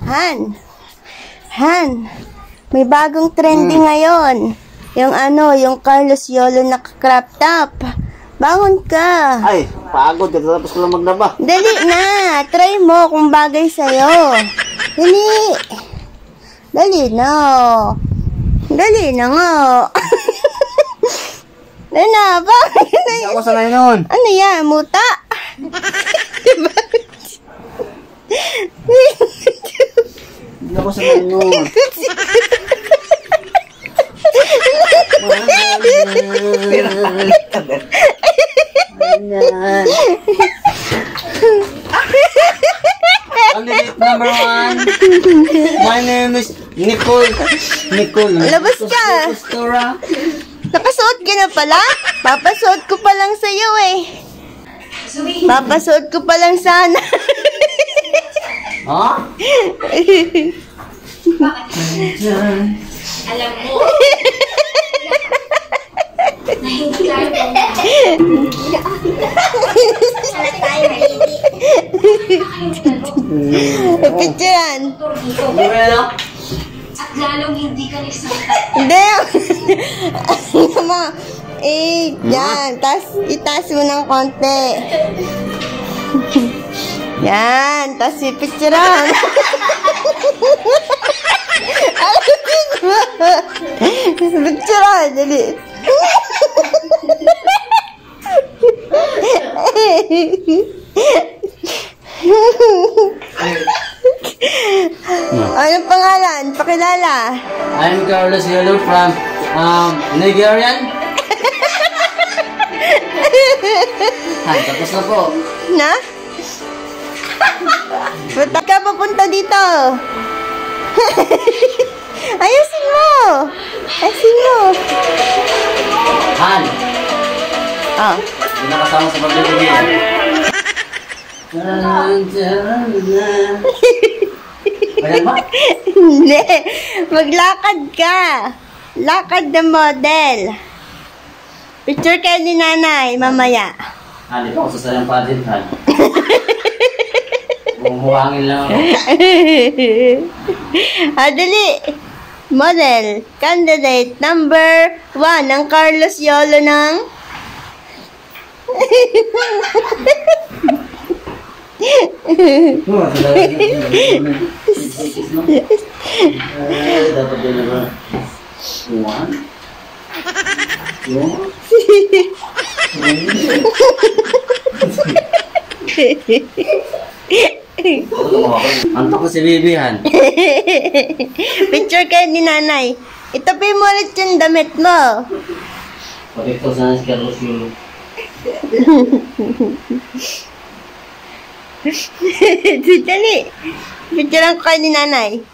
Han, may bagong trending ngayon. Yung Carlos Yolo na crop top. Bangon ka. Ay, pagod. Tapos ko lang maglaba. Dali na. Try mo kung bagay sa'yo. Dali. Dali na. Dali na nga. Dali na. Bakit? Hindi ako sanay nun. Ano yan? Muta? Hindi ako sanay nun. Candidate number 1. My name is Nicole. Labas ka. Nakasuot ka na pala? Papasuot ko pa lang sa'yo eh. Papasuot ko pa lang sana. Ha? Alam mo, na hindi tayo Picturean. at lalong hindi ka nagsasakta. Hindi. Yan. Itaas mo ng konti. Yan. Tapos ipicturean. Picturean. Dali. Anong pangalan? Pakilala. I'm Carlos Yolo from Nigerian. Ay, tapos na po. Na? Ba't ka papunta dito? Ayusin mo. Ayusin mo. Han. Oh. Hindi na kasama sa pagbibigyan. Wala ba? Hindi. Maglakad ka. Lakad na model. Picture kayo ni nanay, mamaya. Han, ito ako sa sayang padit, Han. Bumuhangin lang ako. Dali. Model. Candidate number 1 ng Carlos Yolo ng... Dapat din na ba? 1 Antok ko si Bibihan. Picture kayo ni nanay. Itabi mo ulit yung damit mo. Pakito sana si Carlos Yolo. Dali. Picturean ko kayo ni nanay.